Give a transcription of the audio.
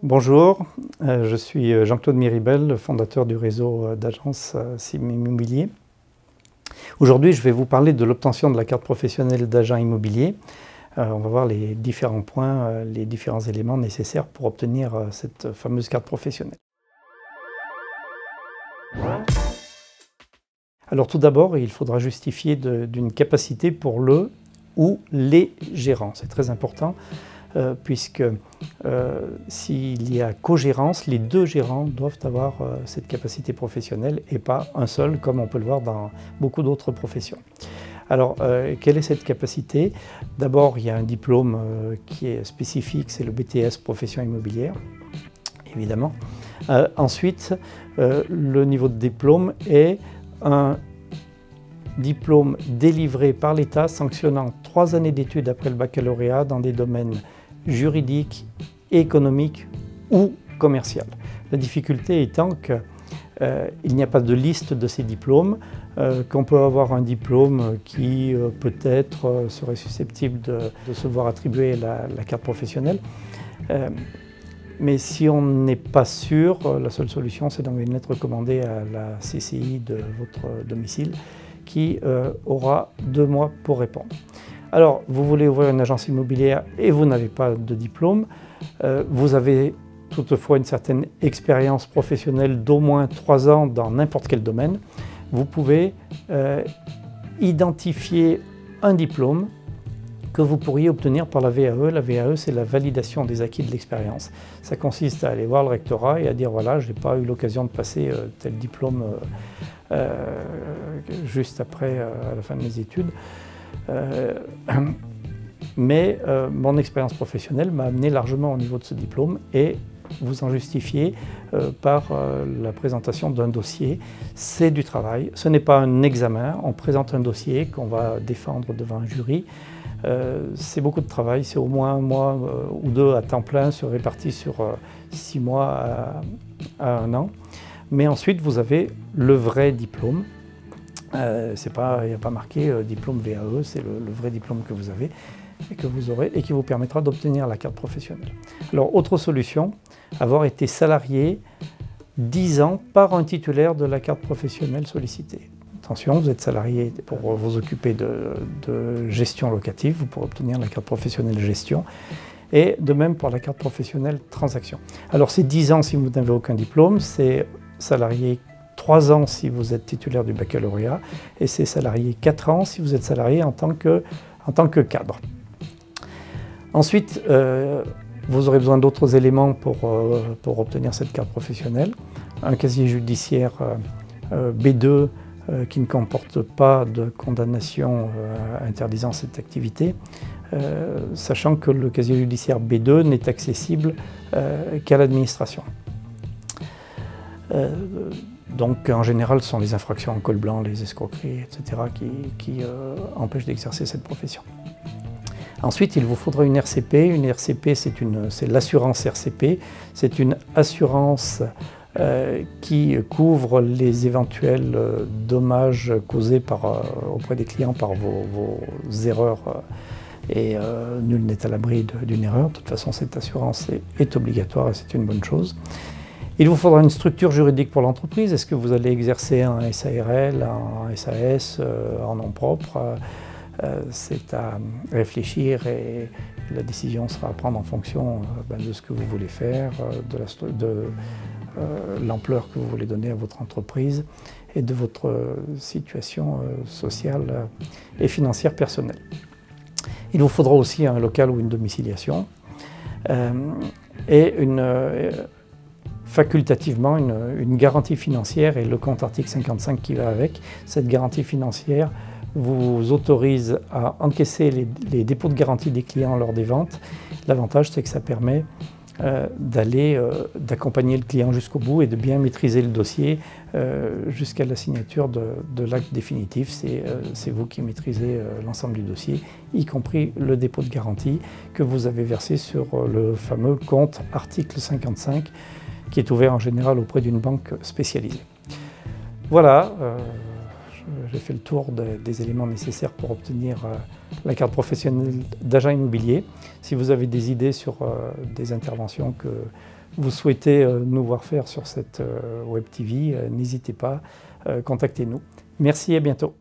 Bonjour, je suis Jean-Claude Miribel, fondateur du réseau d'agences CIM Immobilier. Aujourd'hui, je vais vous parler de l'obtention de la carte professionnelle d'agent immobilier. On va voir les différents points, les différents éléments nécessaires pour obtenir cette fameuse carte professionnelle. Alors tout d'abord, il faudra justifier d'une capacité pour le ou les gérants. C'est très important. Puisque s'il y a co-gérance, les deux gérants doivent avoir cette capacité professionnelle et pas un seul, comme on peut le voir dans beaucoup d'autres professions. Alors, quelle est cette capacité? D'abord, il y a un diplôme qui est spécifique, c'est le BTS Profession Immobilière, évidemment. Ensuite, le niveau de diplôme est un diplôme délivré par l'État sanctionnant 3 années d'études après le baccalauréat dans des domaines juridique, économique ou commercial. La difficulté étant qu'il n'y a pas de liste de ces diplômes, qu'on peut avoir un diplôme qui peut-être serait susceptible de se voir attribuer la carte professionnelle. Mais si on n'est pas sûr, la seule solution c'est d'envoyer une lettre recommandée à la CCI de votre domicile qui aura 2 mois pour répondre. Alors, vous voulez ouvrir une agence immobilière et vous n'avez pas de diplôme. Vous avez toutefois une certaine expérience professionnelle d'au moins 3 ans dans n'importe quel domaine. Vous pouvez identifier un diplôme que vous pourriez obtenir par la VAE. La VAE, c'est la validation des acquis de l'expérience. Ça consiste à aller voir le rectorat et à dire voilà, je n'ai pas eu l'occasion de passer tel diplôme juste après, à la fin de mes études. Mais mon expérience professionnelle m'a amené largement au niveau de ce diplôme et vous en justifiez par la présentation d'un dossier. C'est du travail, ce n'est pas un examen, on présente un dossier qu'on va défendre devant un jury. C'est beaucoup de travail, c'est au moins 1 mois ou 2 à temps plein, répartis sur 6 mois à 1 an. Mais ensuite vous avez le vrai diplôme. Il n'y a pas marqué diplôme VAE, c'est le vrai diplôme que vous avez et que vous aurez et qui vous permettra d'obtenir la carte professionnelle. Alors, autre solution, avoir été salarié 10 ans par un titulaire de la carte professionnelle sollicitée. Attention, vous êtes salarié pour vous occuper de gestion locative, vous pourrez obtenir la carte professionnelle gestion et de même pour la carte professionnelle transaction. Alors, c'est 10 ans si vous n'avez aucun diplôme, c'est salarié 3 ans si vous êtes titulaire du baccalauréat et c'est salarié 4 ans si vous êtes salarié en tant que cadre. Ensuite, vous aurez besoin d'autres éléments pour obtenir cette carte professionnelle. Un casier judiciaire B2 qui ne comporte pas de condamnation interdisant cette activité, sachant que le casier judiciaire B2 n'est accessible qu'à l'administration. Donc en général, ce sont les infractions en col blanc, les escroqueries, etc. qui empêchent d'exercer cette profession. Ensuite, il vous faudra une RCP. Une RCP, c'est l'assurance RCP. C'est une assurance qui couvre les éventuels dommages causés auprès des clients par vos erreurs. Et nul n'est à l'abri d'une erreur. De toute façon, cette assurance est obligatoire et c'est une bonne chose. Il vous faudra une structure juridique pour l'entreprise. Est-ce que vous allez exercer un SARL, un SAS, en nom propre? C'est à réfléchir et la décision sera à prendre en fonction de ce que vous voulez faire, de l'ampleur que vous voulez donner à votre entreprise et de votre situation sociale et financière personnelle. Il vous faudra aussi un local ou une domiciliation et facultativement une garantie financière et le compte article 55 qui va avec. Cette garantie financière vous autorise à encaisser les dépôts de garantie des clients lors des ventes. L'avantage, c'est que ça permet d'accompagner le client jusqu'au bout et de bien maîtriser le dossier jusqu'à la signature de l'acte définitif. C'est vous qui maîtrisez l'ensemble du dossier, y compris le dépôt de garantie que vous avez versé sur le fameux compte article 55 qui est ouvert en général auprès d'une banque spécialisée. Voilà, j'ai fait le tour des éléments nécessaires pour obtenir la carte professionnelle d'agent immobilier. Si vous avez des idées sur des interventions que vous souhaitez nous voir faire sur cette Web TV, n'hésitez pas, contactez-nous. Merci et à bientôt.